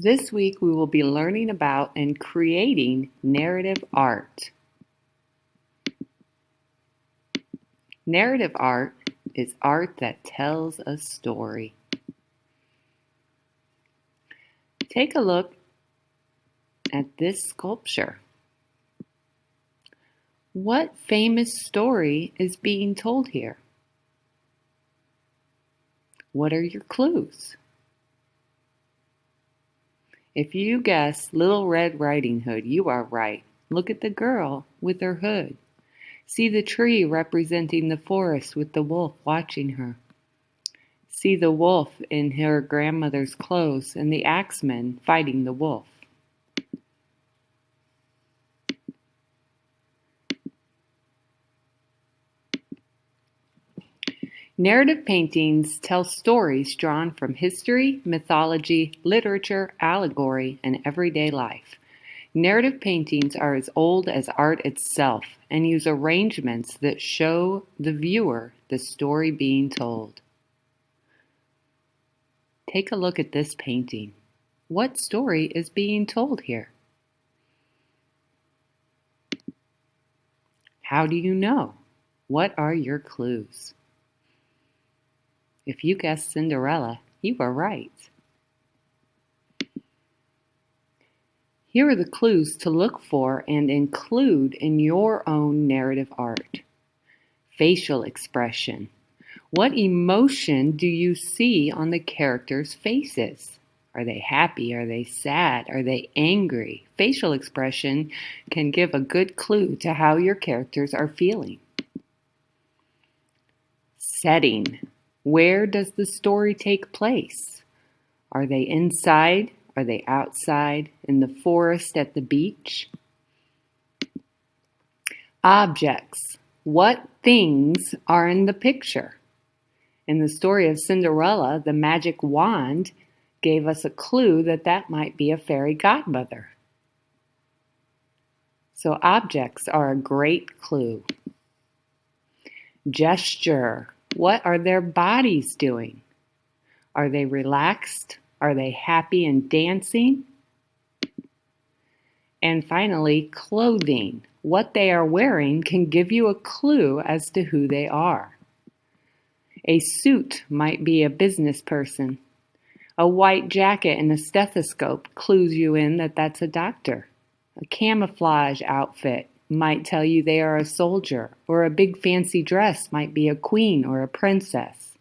This week we will be learning about and creating narrative art. Narrative art is art that tells a story. Take a look at this sculpture. What famous story is being told here? What are your clues? If you guess Little Red Riding Hood, you are right. Look at the girl with her hood. See the tree representing the forest with the wolf watching her. See the wolf in her grandmother's clothes and the axeman fighting the wolf. Narrative paintings tell stories drawn from history, mythology, literature, allegory, and everyday life. Narrative paintings are as old as art itself and use arrangements that show the viewer the story being told. Take a look at this painting. What story is being told here? How do you know? What are your clues? If you guessed Cinderella, you are right. Here are the clues to look for and include in your own narrative art. Facial expression. What emotion do you see on the characters' faces? Are they happy? Are they sad? Are they angry? Facial expression can give a good clue to how your characters are feeling. Setting. Where does the story take place? Are they inside? Are they outside? In the forest, at the beach? Objects. What things are in the picture? In the story of Cinderella, the magic wand gave us a clue that that might be a fairy godmother. So objects are a great clue. Gesture. What are their bodies doing? Are they relaxed? Are they happy and dancing? And finally, clothing. What they are wearing can give you a clue as to who they are. A suit might be a business person. A white jacket and a stethoscope clues you in that that's a doctor. A camouflage outfit might tell you they are a soldier, or a big fancy dress might be a queen or a princess.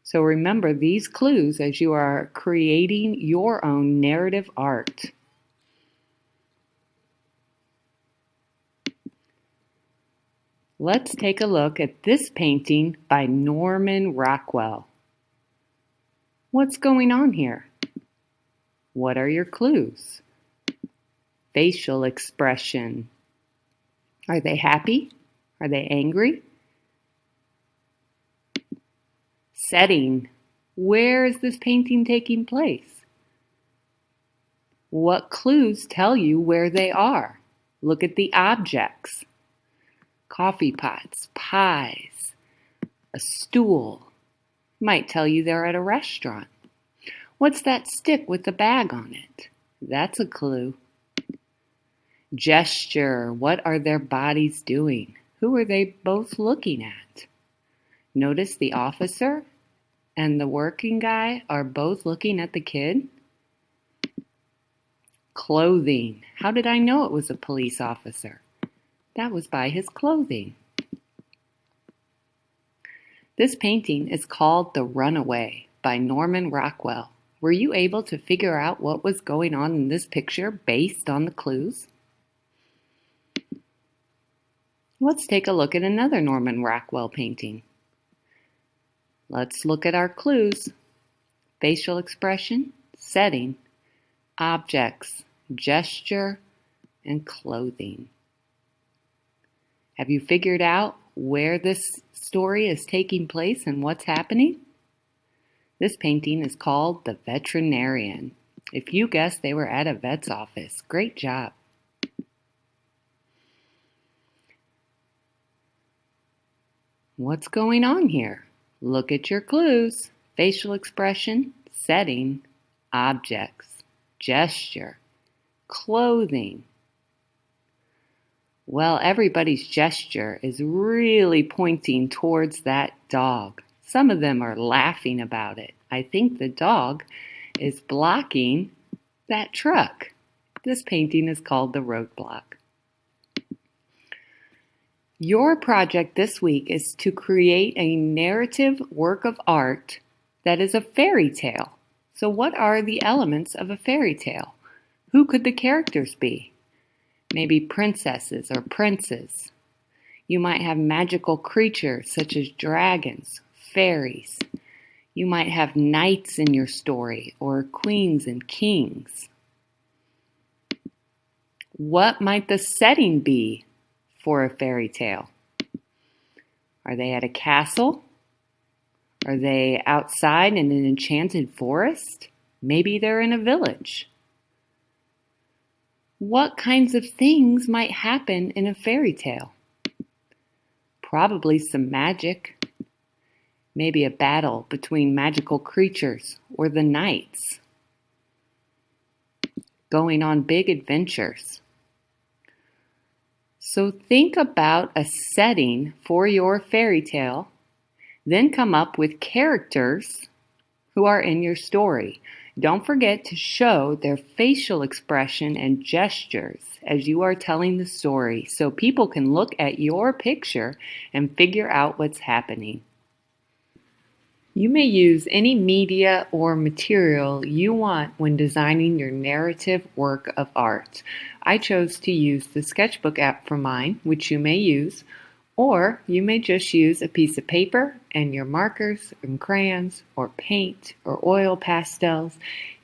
So remember these clues as you are creating your own narrative art. Let's take a look at this painting by Norman Rockwell. What's going on here? What are your clues? Facial expression. Are they happy? Are they angry? Setting. Where is this painting taking place? What clues tell you where they are? Look at the objects. Coffee pots, pies, a stool. Might tell you they're at a restaurant. What's that stick with the bag on it? That's a clue. Gesture. What are their bodies doing? Who are they both looking at? Notice the officer and the working guy are both looking at the kid. Clothing. How did I know it was a police officer? That was by his clothing. This painting is called The Runaway by Norman Rockwell. Were you able to figure out what was going on in this picture based on the clues? Let's take a look at another Norman Rockwell painting. Let's look at our clues. Facial expression, setting, objects, gesture, and clothing. Have you figured out where this story is taking place and what's happening? This painting is called The Veterinarian. If you guessed they were at a vet's office, great job. What's going on here? Look at your clues. Facial expression, setting, objects, gesture, clothing. Well, everybody's gesture is really pointing towards that dog. Some of them are laughing about it. I think the dog is blocking that truck. This painting is called The Roadblock. Your project this week is to create a narrative work of art that is a fairy tale. So what are the elements of a fairy tale? Who could the characters be? Maybe princesses or princes. You might have magical creatures such as dragons, fairies. You might have knights in your story or queens and kings. What might the setting be for a fairy tale? Are they at a castle? Are they outside in an enchanted forest? Maybe they're in a village. What kinds of things might happen in a fairy tale? Probably some magic. Maybe a battle between magical creatures or the knights. Going on big adventures. So think about a setting for your fairy tale, then come up with characters who are in your story. Don't forget to show their facial expression and gestures as you are telling the story so people can look at your picture and figure out what's happening. You may use any media or material you want when designing your narrative work of art. I chose to use the Sketchbook app for mine, which you may use, or you may just use a piece of paper and your markers and crayons or paint or oil pastels.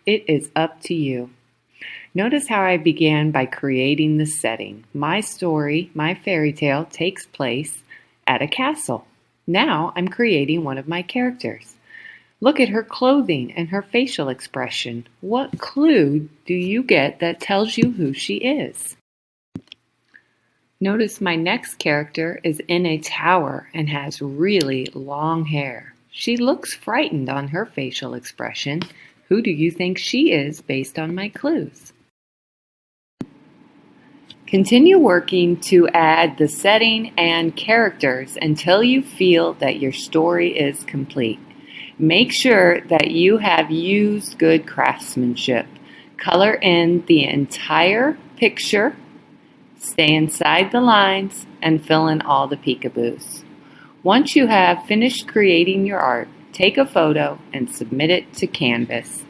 It is up to you. Notice how I began by creating the setting. My story, my fairy tale, takes place at a castle. Now I'm creating one of my characters. Look at her clothing and her facial expression. What clue do you get that tells you who she is? Notice my next character is in a tower and has really long hair. She looks frightened on her facial expression. Who do you think she is based on my clues? Continue working to add the setting and characters until you feel that your story is complete. Make sure that you have used good craftsmanship. Color in the entire picture. Stay inside the lines and fill in all the peekaboos. Once you have finished creating your art, take a photo and submit it to Canvas.